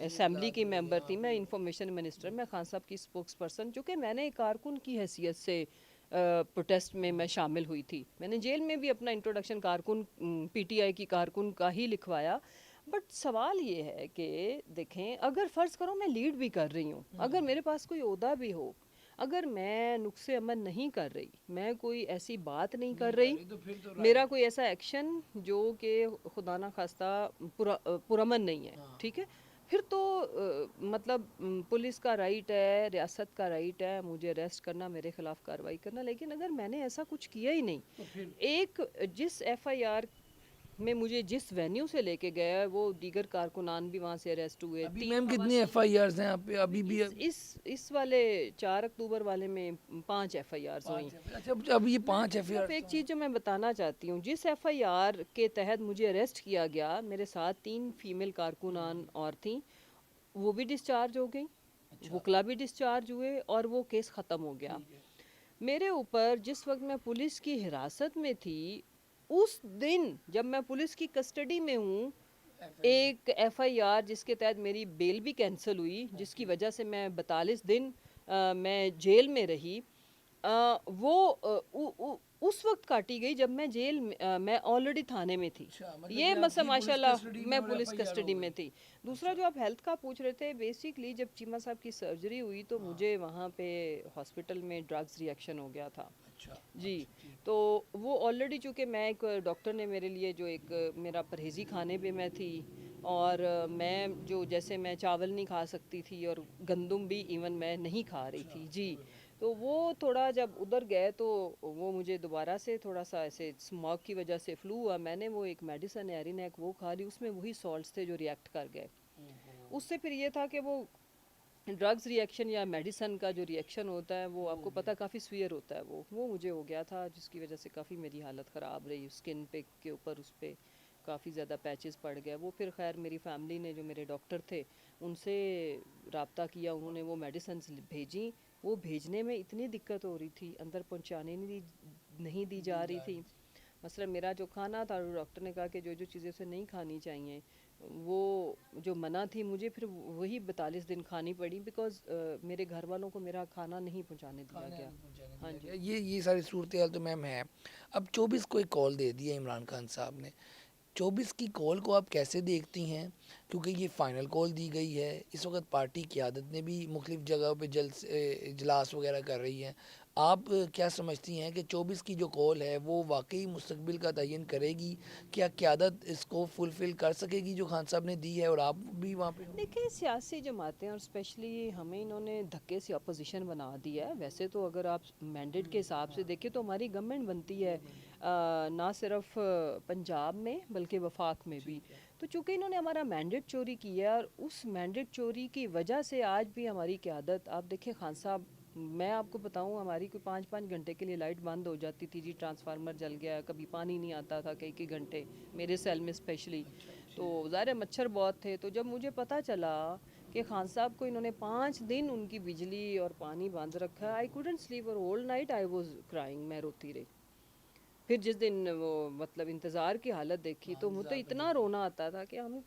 Assembly کی ممبر تھی, میں انفارمیشن منسٹر, میں خان صاحب کی اسپوکس پرسن, چونکہ میں نے کارکن کی حیثیت سے پروٹیسٹ میں شامل ہوئی تھی. میں نے جیل میں بھی اپنا انٹروڈکشن کارکن پی ٹی آئی کی کارکن کا ہی لکھوایا. بٹ سوال یہ ہے کہ دیکھیں, اگر فرض کرو میں لیڈ بھی کر رہی ہوں, اگر میرے پاس کوئی عہدہ بھی ہو, اگر میں نقص عمل نہیں کر رہی, میں کوئی ایسی بات نہیں کر رہی, میرا کوئی ایسا ایکشن جو کہ خدا نہ خواستہ پرامن نہیں ہے, ٹھیک ہے, پھر تو مطلب پولیس کا رائٹ ہے, ریاست کا رائٹ ہے مجھے اریسٹ کرنا, میرے خلاف کارروائی کرنا. لیکن اگر میں نے ایسا کچھ کیا ہی نہیں, ایک جس ایف آئی آر میں مجھے جس وینیو سے لے کے گیا وہ دیگر کارکنان بھی وہاں سے اریسٹ ہوئے. ابھی میم کتنی ایف آئی آرز ہیں آپ پہ ابھی بھی؟ اس والے 4 اکتوبر والے میں 5 ایف آئی آرز ہوئیں. اچھا, اب یہ 5 ایف آئی آر. ایک چیز جو میں بتانا چاہتی ہوں, جس ایف آئی آر کے تحت مجھے اریسٹ کیا گیا, میرے ساتھ 3 فیمیل کارکنان اور تھیں, وہ بھی ڈسچارج ہو گئیں, وکلا بھی ڈسچارج ہوئے, اور وہ کیس ختم ہو گیا. میرے اوپر جس وقت میں پولیس کی حراست میں تھی, اس دن جب میں پولیس کی کسٹڈی میں ہوں, ایک ایف آئی آر جس کے تحت میری بیل بھی کینسل ہوئی, جس کی وجہ سے میں 42 دن میں جیل میں رہی, وہ اس وقت کاٹی گئی جب میں جیل میں آلریڈی تھانے میں تھی. یہ مثلا ماشاء اللہ میں پولیس کسٹڈی میں تھی. دوسرا جو آپ ہیلتھ کا پوچھ رہے تھے, بیسکلی جب چیمہ صاحب کی سرجری ہوئی تو مجھے وہاں پہ ہاسپٹل میں ڈرگز ریئیکشن ہو گیا تھا. جی, تو وہ آلریڈی چونکہ میں ایک ڈاکٹر نے میرے لیے جو ایک میرا پرہیزی کھانے پہ میں تھی, اور میں جو جیسے میں چاول نہیں کھا سکتی تھی اور گندم بھی ایون میں نہیں کھا رہی تھی. جی, تو وہ تھوڑا جب ادھر گئے تو وہ مجھے دوبارہ سے تھوڑا سا ایسے اسموگ کی وجہ سے فلو ہوا. میں نے وہ ایک میڈیسن ایرینیک وہ کھا لی, اس میں وہی سالٹس تھے جو ریئیکٹ کر گئے. اس سے پھر یہ تھا کہ وہ ڈرگز ریئیکشن یا میڈیسن کا جو ریئیکشن ہوتا ہے وہ آپ کو پتہ کافی سویئر ہوتا ہے, وہ مجھے ہو گیا تھا, جس کی وجہ سے کافی میری حالت خراب رہی. اسکن پہ کے اوپر اس پہ کافی زیادہ پیچز پڑ گئے. وہ پھر خیر میری فیملی نے, جو میرے ڈاکٹر تھے, ان سے رابطہ کیا, انہوں نے وہ میڈیسنز بھیجیں. وہ بھیجنے میں اتنی دقت ہو رہی تھی, اندر پہنچانے نہیں دی جا رہی تھی. مثلا میرا جو کھانا تھا, ڈاکٹر نے کہا کہ جو جو چیزیں اسے نہیں کھانی چاہیے, وہ جو منع تھی مجھے, پھر وہی 42 دن کھانی پڑی, بیکاز میرے گھر والوں کو میرا کھانا نہیں پہنچانے دیا گیا. ہاں جی, یہ ساری صورتحال تو میم ہے. اب 24 کو ایک کال دے دی ہے عمران خان صاحب نے. 24 کی کال کو آپ کیسے دیکھتی ہیں, کیونکہ یہ فائنل کال دی گئی ہے. اس وقت پارٹی قیادت نے بھی مختلف جگہوں پہ اجلاس وغیرہ کر رہی ہیں. آپ کیا سمجھتی ہیں کہ 24 کی جو کال ہے وہ واقعی مستقبل کا تعین کرے گی؟ کیا قیادت اس کو فلفل کر سکے گی جو خان صاحب نے دی ہے, اور آپ بھی وہاں پہ؟ دیکھیں, سیاسی جماعتیں اور اسپیشلی ہمیں انہوں نے دھکے سے اپوزیشن بنا دیا ہے. ویسے تو اگر آپ مینڈیٹ کے حساب سے دیکھیں تو ہماری گورنمنٹ بنتی ہے نہ صرف پنجاب میں بلکہ وفاق میں بھی. تو چونکہ انہوں نے ہمارا مینڈیٹ چوری کیا ہے, اور اس مینڈیٹ چوری کی وجہ سے آج بھی ہماری قیادت, آپ دیکھیں خان صاحب, میں آپ کو بتاؤں, ہماری کوئی 5 گھنٹے کے لیے لائٹ بند ہو جاتی تھی. جی, ٹرانسفارمر جل گیا, کبھی پانی نہیں آتا تھا کئی گھنٹے, میرے سیل میں اسپیشلی. تو ظاہر مچھر بہت تھے. تو جب مجھے پتہ چلا کہ خان صاحب کو انہوں نے 5 دن ان کی بجلی اور پانی بند رکھا, آئی کوڈنٹ سلیپ, اور whole night I was crying, میں روتی رہی. پھر جس دن وہ مطلب انتظار کی حالت دیکھی تو مجھے اتنا رونا آتا تھا کہ ہم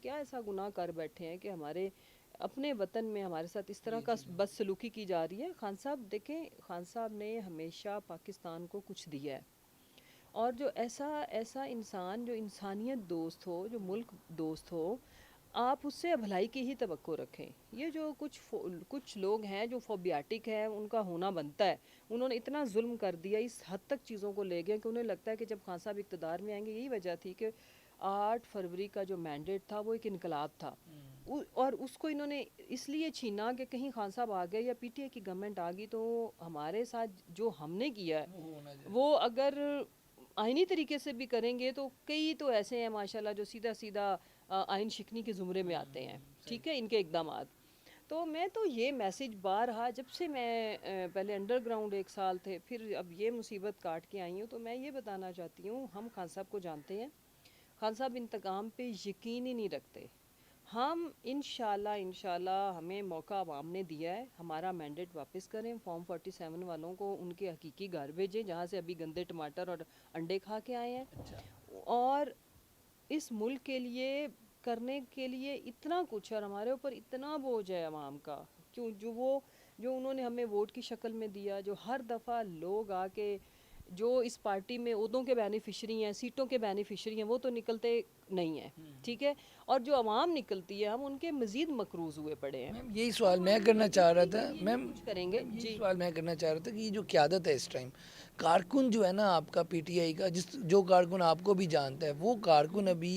کیا ایسا گناہ کر بیٹھے ہیں کہ ہمارے اپنے وطن میں ہمارے ساتھ اس طرح کا بد سلوکی کی جا رہی ہے. خان صاحب دیکھیں, خان صاحب نے ہمیشہ پاکستان کو کچھ دیا ہے, اور جو ایسا انسان جو انسانیت دوست ہو, جو ملک دوست ہو, آپ اس سے بھلائی کی ہی توقع رکھیں. یہ جو کچھ لوگ ہیں جو فوبیاٹک ہیں, ان کا ہونا بنتا ہے. انہوں نے اتنا ظلم کر دیا, اس حد تک چیزوں کو لے گئے کہ انہیں لگتا ہے کہ جب خان صاحب اقتدار میں آئیں گے, یہی وجہ تھی کہ 8 فروری کا جو مینڈیٹ تھا وہ ایک انقلاب تھا, اور اس کو انہوں نے اس لیے چھینا کہ کہیں خان صاحب آ گئے یا پی ٹی آئی کی گورنمنٹ آ گئی تو ہمارے ساتھ جو ہم نے کیا ہے وہ اگر آئینی طریقے سے بھی کریں گے تو کئی تو ایسے ہیں ماشاءاللہ جو سیدھا آئین شکنی کے زمرے میں آتے ہیں. ٹھیک ہے, ان کے اقدامات. تو میں تو یہ میسیج بارہا, جب سے میں پہلے انڈر گراؤنڈ 1 سال تھے, پھر اب یہ مصیبت کاٹ کے آئی ہوں, تو میں یہ بتانا چاہتی ہوں, ہم خان صاحب کو جانتے ہیں. خان صاحب انتقام پہ یقین ہی نہیں رکھتے. ہم انشاءاللہ ہمیں موقع عوام نے دیا ہے, ہمارا مینڈیٹ واپس کریں, فارم 47 والوں کو ان کے حقیقی گھر بھیجیں جہاں سے ابھی گندے ٹماٹر اور انڈے کھا کے آئے ہیں, اور اس ملک کے لیے کرنے کے لیے اتنا کچھ ہے اور ہمارے اوپر اتنا بوجھ ہے عوام کا، کیوں جو انہوں نے ہمیں ووٹ کی شکل میں دیا، جو ہر دفعہ لوگ آ کے جو اس پارٹی میں عہدوں کے بینیفیشری ہیں، سیٹوں کے بینیفیشری ہیں، وہ تو نکلتے نہیں ہیں، ٹھیک ہے، اور جو عوام نکلتی ہے ہم ان کے مزید مقروض ہوئے پڑے ہیں۔ میم یہی سوال میں کرنا چاہ رہا تھا، میم کچھ کریں گے یہی جی۔ سوال میں کرنا چاہ رہا تھا کہ یہ جو قیادت ہے اس ٹائم، کارکن جو ہے نا آپ کا پی ٹی آئی کا، جو کارکن آپ کو بھی جانتا ہے، وہ کارکن ابھی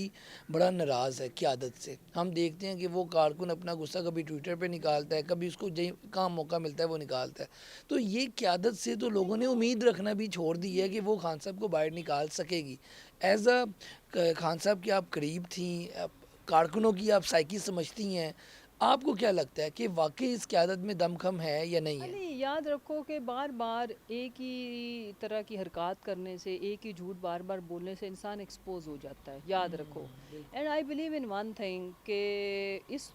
بڑا ناراض ہے قیادت سے۔ ہم دیکھتے ہیں کہ وہ کارکن اپنا غصہ کبھی ٹویٹر پہ نکالتا ہے، کبھی اس کو کہاں موقع ملتا ہے وہ نکالتا ہے۔ تو یہ قیادت سے تو لوگوں نے امید رکھنا بھی چھوڑ دی ہے کہ وہ خان صاحب کو باہر نکال سکے گی۔ ایز اے خان صاحب کے آپ قریب تھیں، کارکنوں کی آپ سائیکی سمجھتی ہیں، آپ کو کیا لگتا ہے کہ واقعی اس قیادت میں دم خم ہے یا نہیں ہے؟ نہیں، یاد رکھو کہ بار بار ایک ہی طرح کی حرکات کرنے سے، ایک ہی جھوٹ بار بار بولنے سے انسان ایکسپوز ہو جاتا ہے، یاد رکھو۔ And I believe in one thing کہ اس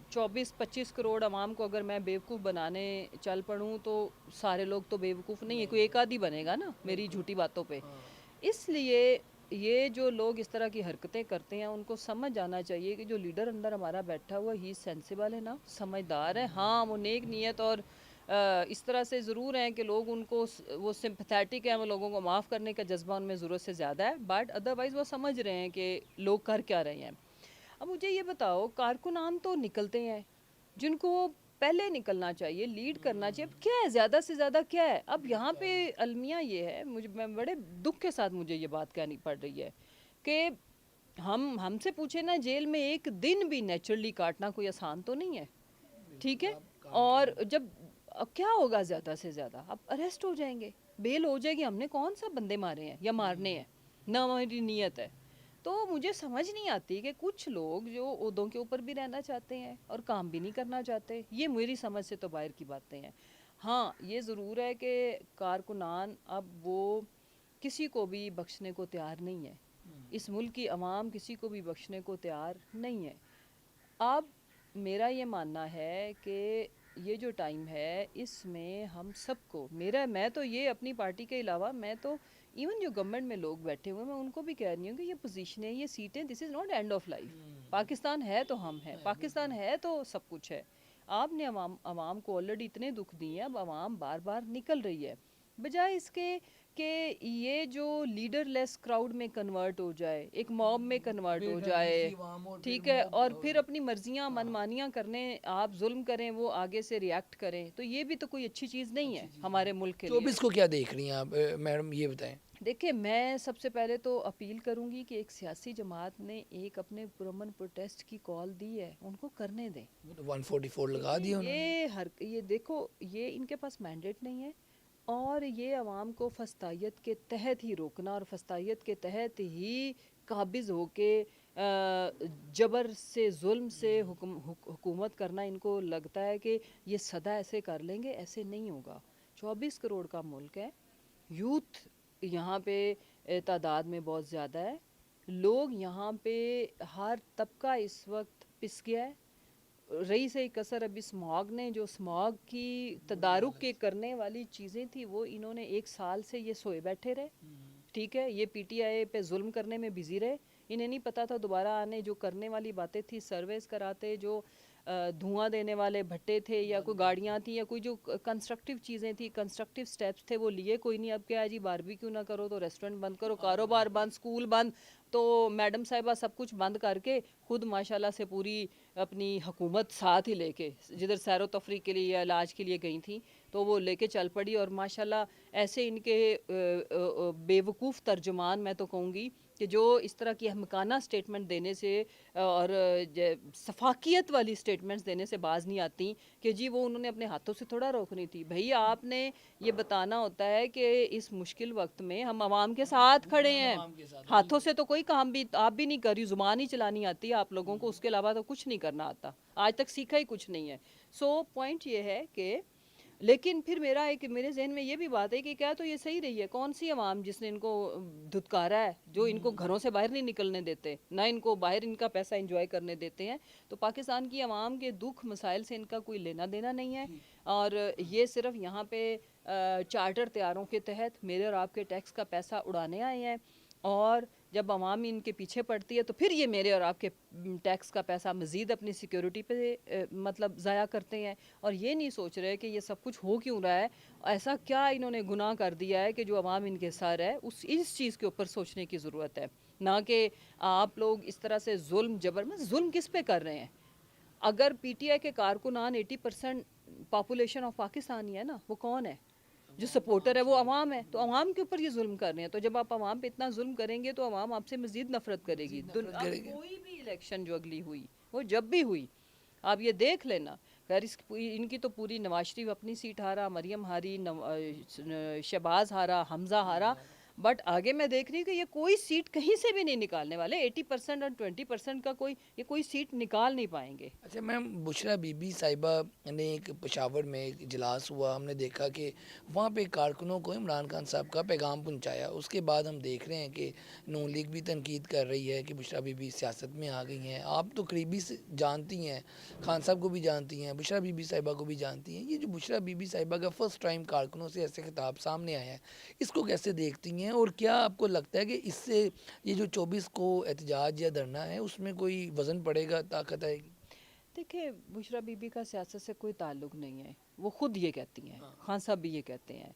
24-25 کروڑ عوام کو اگر میں بیوقوف بنانے چل پڑوں تو سارے لوگ تو بیوقوف نہیں ہے، کوئی ایک آدھی بنے گا نا میری جھوٹی باتوں پہ۔ اس لیے یہ جو لوگ اس طرح کی حرکتیں کرتے ہیں ان کو سمجھ جانا چاہیے کہ جو لیڈر اندر ہمارا بیٹھا ہوا ہی سینسیبل ہے نا، سمجھدار ہے، ہاں وہ نیک نیت اور اس طرح سے ضرور ہیں کہ لوگ ان کو وہ سمپتھیٹک ہیں، وہ لوگوں کو معاف کرنے کا جذبہ ان میں ضرورت سے زیادہ ہے، بٹ ادروائز وہ سمجھ رہے ہیں کہ لوگ کر کیا رہے ہیں۔ اب مجھے یہ بتاؤ، کارکنان تو نکلتے ہیں جن کو پہلے نکلنا چاہیے، لیڈ کرنا چاہیے، اب کیا ہے زیادہ سے زیادہ کیا ہے؟ اب یہاں پہ المیہ یہ ہے، میں بڑے دکھ کے ساتھ مجھے یہ بات کہنی پڑ رہی ہے کہ ہم سے پوچھے نا، جیل میں ایک دن بھی نیچرلی کاٹنا کوئی آسان تو نہیں ہے، ٹھیک ہے، اور جب اب کیا ہوگا زیادہ سے زیادہ اب اریسٹ ہو جائیں گے، بیل ہو جائے گی، ہم نے کون سا بندے مارے ہیں یا مارنے ہیں، نہ ہماری نیت ہے۔ تو مجھے سمجھ نہیں آتی کہ کچھ لوگ جو عہدوں کے اوپر بھی رہنا چاہتے ہیں اور کام بھی نہیں کرنا چاہتے، یہ میری سمجھ سے تو باہر کی باتیں ہیں۔ ہاں یہ ضرور ہے کہ کارکنان اب وہ کسی کو بھی بخشنے کو تیار نہیں ہے، اس ملک کی عوام کسی کو بھی بخشنے کو تیار نہیں ہے۔ اب میرا یہ ماننا ہے کہ یہ جو ٹائم ہے اس میں ہم سب کو، میں تو یہ اپنی پارٹی کے علاوہ، میں تو ایون جو گورنمنٹ میں لوگ بیٹھے ہوئے میں ان کو بھی کہہ رہی ہوں کہ یہ پوزیشن ہے، یہ سیٹیں، this is not end of life. Pakistan ہے تو ہم ہیں، پاکستان ہے تو سب کچھ ہے۔ آپ نے عوام کو آلریڈی اتنے دکھ دیے ہیں، اب عوام بار بار نکل رہی ہے، بجائے اس کے کہ یہ جو لیڈر لیس کراؤڈ میں کنورٹ ہو جائے، ایک موب میں کنورٹ ہو جائے، ٹھیک ہے، اور پھر اپنی مرضیاں منمانیاں کرنے، آپ ظلم کریں، وہ آگے سے ریاکٹ کریں، تو یہ بھی تو کوئی اچھی چیز نہیں ہے ہمارے ملک کے لیے۔ 24 کو کیا دیکھ رہی ہیں آپ میڈم، یہ بتائیں؟ دیکھیں، میں سب سے پہلے تو اپیل کروں گی کہ ایک سیاسی جماعت نے ایک اپنے پرامن پروٹیسٹ کی کال دی ہے، ان کو کرنے دیں۔ 144 لگا دی انہوں نے۔ یہ دیکھو، یہ ان کے پاس مینڈیٹ نہیں ہے، اور یہ عوام کو فسطائیت کے تحت ہی روکنا اور فسطائیت کے تحت ہی قابض ہو کے جبر سے، ظلم سے حکومت کرنا ان کو لگتا ہے کہ یہ صدا ایسے کر لیں گے، ایسے نہیں ہوگا۔ 24 کروڑ کا ملک ہے، یوتھ یہاں پہ تعداد میں بہت زیادہ ہے، لوگ یہاں پہ ہر طبقہ اس وقت پس گیا ہے۔ رہی سے کثر اب اسماگ نے، جو اسماگ کی تدارک کے کرنے والی چیزیں تھی، وہ انہوں نے 1 سال سے یہ سوئے بیٹھے رہے، ٹھیک ہے، یہ پی ٹی آئی پہ ظلم کرنے میں بزی رہے، انہیں نہیں پتا تھا دوبارہ آنے، جو کرنے والی باتیں تھی، سرویز کراتے، جو دھواں دینے والے بھٹے تھے یا کوئی گاڑیاں تھیں یا کوئی جو کنسٹرکٹیو چیزیں تھیں، کنسٹرکٹیو سٹیپس تھے، وہ لیے کوئی نہیں۔ اب کیا ہے جی، باربیکیو نہ کرو تو ریسٹورنٹ بند کرو، کاروبار بند، سکول بند، تو میڈم صاحبہ سب کچھ بند کر کے خود ماشاءاللہ سے پوری اپنی حکومت ساتھ ہی لے کے، جدھر سیر و تفریح کے لیے یا علاج کے لیے گئی تھیں تو وہ لے کے چل پڑی، اور ماشاءاللہ ایسے ان کے بیوقوف ترجمان، میں تو کہوں گی کہ جو اس طرح کی احمقانہ سٹیٹمنٹ دینے سے اور سفاکیت والی سٹیٹمنٹس دینے سے باز نہیں آتی کہ جی وہ انہوں نے اپنے ہاتھوں سے تھوڑا روکنی تھی۔ بھئی آپ نے یہ بتانا ہوتا ہے کہ اس مشکل وقت میں ہم عوام کے ساتھ کھڑے ہیں، ہاتھوں سے تو کوئی کام بھی آپ بھی نہیں کر رہی، زبان ہی چلانی آتی ہے آپ لوگوں کو، اس کے علاوہ تو کچھ نہیں کرنا آتا، آج تک سیکھا ہی کچھ نہیں ہے۔ سو پوائنٹ یہ ہے کہ لیکن پھر میرے ذہن میں یہ بھی بات ہے کہ کیا تو یہ صحیح رہی ہے، کون سی عوام جس نے ان کو دھتکارا ہے، جو ان کو گھروں سے باہر نہیں نکلنے دیتے، نہ ان کو باہر ان کا پیسہ انجوائے کرنے دیتے ہیں، تو پاکستان کی عوام کے دکھ مسائل سے ان کا کوئی لینا دینا نہیں ہے، اور یہ صرف یہاں پہ چارٹر تیاروں کے تحت میرے اور آپ کے ٹیکس کا پیسہ اڑانے آئے ہیں، اور جب عوام ان کے پیچھے پڑتی ہے تو پھر یہ میرے اور آپ کے ٹیکس کا پیسہ مزید اپنی سیکیورٹی پہ مطلب ضائع کرتے ہیں، اور یہ نہیں سوچ رہے کہ یہ سب کچھ ہو کیوں رہا ہے، ایسا کیا انہوں نے گناہ کر دیا ہے کہ جو عوام ان کے سر ہے، اس چیز کے اوپر سوچنے کی ضرورت ہے، نہ کہ آپ لوگ اس طرح سے ظلم کس پہ کر رہے ہیں؟ اگر پی ٹی آئی کے کارکنان 80% پاپولیشن آف پاکستانی ہے نا، وہ کون ہے؟ جو سپورٹر ہے وہ عوام ہے، تو عوام کے اوپر یہ ظلم کر رہے ہیں، تو جب آپ عوام پہ اتنا ظلم کریں گے تو عوام آپ سے مزید نفرت کرے گی۔ اب کوئی بھی الیکشن جو اگلی ہوئی، وہ جب بھی ہوئی، آپ یہ دیکھ لینا، خیر ان کی تو پوری نواز شریف اپنی set ہارا، Maryam Hari, Shahbaz ہارا، Hamza ہارا، but آگے میں دیکھ رہی ہوں کہ یہ کوئی سیٹ کہیں سے بھی نہیں نکالنے والے، 80% اور 20% کا یہ کوئی سیٹ نکال نہیں پائیں گے۔ اچھا میم، بشرا بی بی صاحبہ نے ایک پشاور میں ایک اجلاس ہوا، ہم نے دیکھا کہ وہاں پہ کارکنوں کو عمران خان صاحب کا پیغام پہنچایا، اس کے بعد ہم دیکھ رہے ہیں کہ نون لیگ بھی تنقید کر رہی ہے کہ بشرا بی بی سیاست میں آ گئی ہیں۔ آپ تو قریبی سے جانتی ہیں، خان صاحب کو بھی جانتی ہیں، بشرا بی بی صاحبہ کو بھی جانتی ہیں، یہ جو بشرا بی بی صاحبہ کا فرسٹ ٹائم کارکنوں سے ایسے خطاب سامنے آیا ہے، اس کو کیسے دیکھتی ہیں، اور کیا آپ کو لگتا ہے کہ اس سے یہ جو 24 کو احتجاج یا دھرنا ہے اس میں کوئی وزن پڑے گا، طاقت آئے گی؟ دیکھیں، بشرا بی بی کا سیاست سے کوئی تعلق نہیں ہے، وہ خود یہ کہتی ہیں، خان صاحب بھی یہ کہتے ہیں،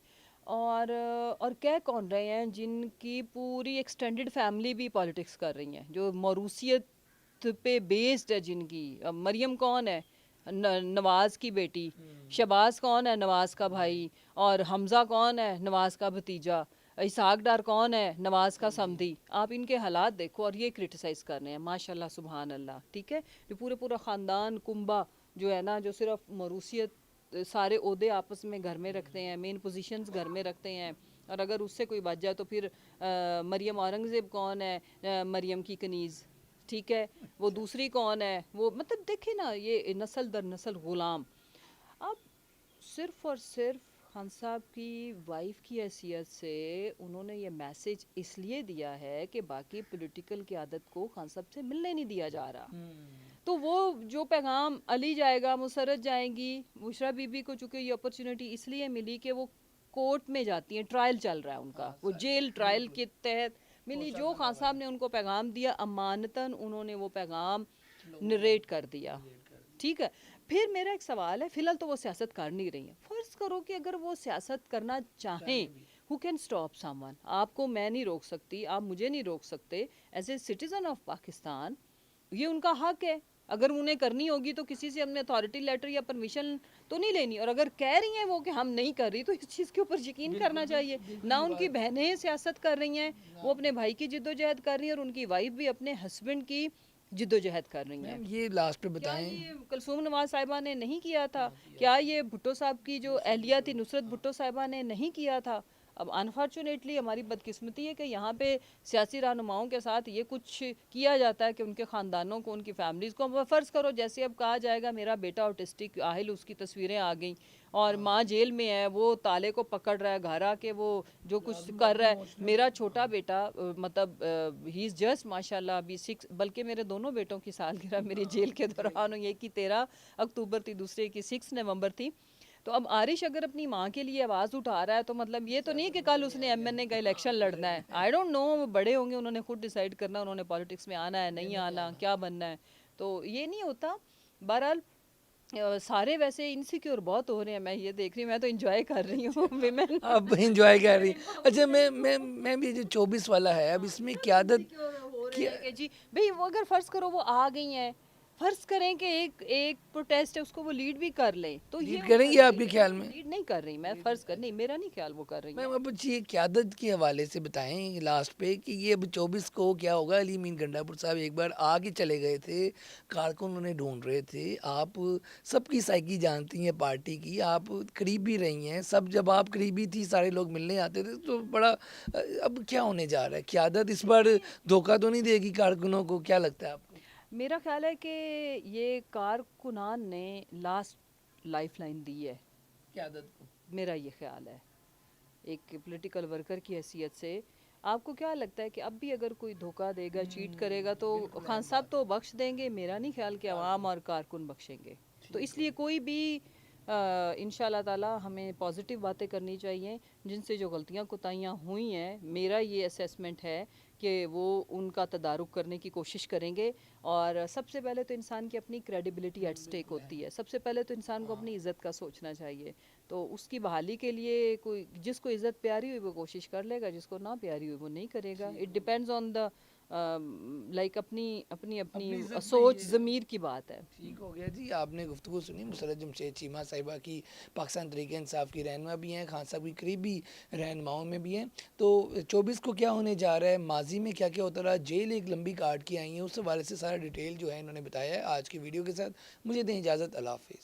اور کہہ کون رہے ہیں، جن کی پوری ایکسٹینڈڈ فیملی بھی پالیٹکس کر رہی ہیں، جو موروثیت پہ بیسڈ ہے جن کی۔ اب مریم کون ہے؟ نواز کی بیٹی۔ شہباز کون ہے؟ نواز کا بھائی۔ اور حمزہ کون ہے؟ نواز کا بھتیجا۔ اسحاق ڈار کون ہے؟ نواز کا سمدھی۔ آپ ان کے حالات دیکھو اور یہ کرٹیسائز کر رہے ہیں، ماشاءاللہ سبحان اللہ، ٹھیک ہے، جو پورا خاندان کنبہ جو ہے نا، جو صرف موروثیت سارے عہدے آپس میں گھر میں رکھتے ہیں، مین پوزیشنز گھر میں رکھتے ہیں، اور اگر اس سے کوئی بچ جائے تو پھر مریم اورنگزیب کون ہے؟ مریم کی کنیز، ٹھیک ہے، وہ دوسری کون ہے؟ وہ مطلب دیکھیں نا، یہ نسل در نسل غلام۔ اب صرف اور صرف خان صاحب کی وائف کی حیثیت سے انہوں نے یہ میسج اس لیے دیا ہے کہ باقی پولیٹیکل قیادت کو خان صاحب سے ملنے نہیں دیا جا رہا، تو وہ جو پیغام علی جائے گا، مسرت جائیں گی، بشرا بی بی کو چونکہ یہ اپرچونٹی اس لیے ملی کہ وہ کورٹ میں جاتی ہیں، ٹرائل چل رہا ہے ان کا، وہ جیل ٹرائل کے تحت ملی، جو خان صاحب نے ان کو پیغام دیا امانتاً انہوں نے وہ پیغام نریٹ کر دیا، ٹھیک ہے۔ پھر میرا ایک سوال ہے، فی الحال تو وہ سیاست کر نہیں رہی ہیں، فرض کرو کہ اگر وہ سیاست کرنا چاہیں، who can stop someone؟ آپ کو میں نہیں روک سکتی، آپ مجھے نہیں روک سکتے، as a citizen of Pakistan یہ ان کا حق ہے، اگر انہیں کرنی ہوگی تو کسی سے ہم نے اتھارٹی لیٹر یا پرمیشن تو نہیں لینی، اور اگر کہہ رہی ہیں وہ کہ ہم نہیں کر رہی تو اس چیز کے اوپر یقین کرنا چاہیے۔ نہ ان کی بہنیں سیاست کر رہی ہیں، وہ اپنے بھائی کی جد و جہد کر رہی ہیں، اور ان کی وائف بھی اپنے ہسبینڈ کی جد و جہد کر رہی ہیں۔ میم یہ لاسٹ پہ کیا بتائیں۔ یہ کلثوم نواز صاحبہ نے نہیں کیا تھا؟ کیا یہ بھٹو صاحب کی جو اہلیہ تھی نصرت بھٹو صاحبہ نے نہیں کیا تھا؟ اب انفارچونیٹلی ہماری بدقسمتی ہے کہ یہاں پہ سیاسی رہنماؤں کے ساتھ یہ کچھ کیا جاتا ہے کہ ان کے خاندانوں کو، ان کی فیملیز کو، فرض کرو جیسے اب کہا جائے گا میرا بیٹا آٹسٹک آہل، اس کی تصویریں آ گئیں اور ماں جیل میں ہے، وہ تالے کو پکڑ رہا ہے گھر آ کے، وہ جو کچھ کر رہا ہے، میرا چھوٹا بیٹا مطلب ہی از جسٹ ماشاء اللہ ابھی 6، بلکہ میرے دونوں بیٹوں کی سالگرہ میری جیل کے دوران ہوئی، ایک کی 13 اکتوبر تھی، دوسرے کی 6 نومبر تھی۔ تو اب عارش اگر اپنی ماں کے لیے آواز اٹھا رہا ہے تو مطلب یہ تو نہیں کہ کل اس نے ایم این اے کا الیکشن لڑنا ہے، آئی ڈونٹ نو، وہ بڑے ہوں گے، انہوں نے خود ڈیسائیڈ کرنا انہوں نے پالیٹکس میں آنا ہے نہیں آنا، کیا بننا ہے، تو یہ نہیں ہوتا۔ بہرحال سارے ویسے انسیکیور بہت ہو رہے ہیں، میں یہ دیکھ رہی ہوں، میں تو انجوائے کر رہی ہوں ویمن۔ اب انجوائے کر رہی ہیں۔ اچھا میں بھی جو 24 والا ہے، اب اس میں قیادت ہو رہے ہیں کہ جی بھئی وہ اگر فرض کرو وہ آ گئی ہیں، فرض کریں کہ ایک پروٹیسٹ ہے اس کو وہ لیڈ بھی کر لیں تو یہ لیڈ کریں گی آپ کے خیال میں؟ لیڈ نہیں کر رہی، میں فرض کر نہیں، میرا نہیں خیال وہ کر رہی ہیں۔ میم اب یہ قیادت کے حوالے سے بتائیں لاسٹ پہ کہ یہ اب 24 کو کیا ہوگا؟ علی امین گنڈا پور صاحب ایک بار آ کے چلے گئے تھے، کارکن انہیں ڈھونڈ رہے تھے، آپ سب کی سائیکی جانتی ہیں پارٹی کی، آپ قریب بھی رہی ہیں، سب جب آپ قریبی تھی سارے لوگ ملنے آتے تھے، تو بڑا اب کیا ہونے جا رہا ہے؟ قیادت اس بار دھوکہ تو نہیں دے گی کارکنوں کو؟ کیا لگتا ہے آپ کو؟ میرا خیال ہے کہ یہ کارکنان نے لاسٹ لائف لائن دی ہے قیادت کو میرا یہ خیال ہے، ایک پولیٹیکل ورکر کی حیثیت سے۔ آپ کو کیا لگتا ہے کہ اب بھی اگر کوئی دھوکہ دے گا، چیٹ کرے گا تو خان صاحب تو بخش دیں گے؟ میرا نہیں خیال کہ عوام اور کارکن بخشیں گے، تو اس لیے کوئی بھی انشاءاللہ تعالی ہمیں پازیٹیو باتیں کرنی چاہیے، جن سے جو غلطیاں کوتاہیاں ہوئی ہیں، میرا یہ اسیسمنٹ ہے کہ وہ ان کا تدارک کرنے کی کوشش کریں گے. اور سب سے پہلے تو انسان کی اپنی کریڈیبلٹی ایٹ سٹیک ہوتی ہے. سب سے پہلے تو انسان کو اپنی عزت کا سوچنا چاہیے. تو اس کی بحالی کے لیے کوئی جس کو عزت پیاری ہوئی وہ کوشش کر لے گا, جس کو نہ پیاری ہوئی وہ نہیں کرے گا. It depends on the like اپنی اپنی اپنی اپنی عزت پہ سوچ, یہ ضمیر کی بات ہے. ٹھیک ہو گیا جی. آپ نے گفتگو سنی مسرت جمشید چیمہ صاحبہ کی, پاکستان تحریک انصاف کی رہنما بھی ہیں, خان صاحب کی قریبی رہنماؤں میں بھی ہیں. تو 24 کو کیا ہونے جا رہا ہے, ماضی میں کیا کیا ہوتا رہا, جیل ایک لمبی کاٹ کی آئی ہیں, اس حوالے سے سارا ڈیٹیل جو ہے انہوں نے بتایا ہے آج کی ویڈیو کے ساتھ. مجھے دیں اجازت, اللہ حافظ.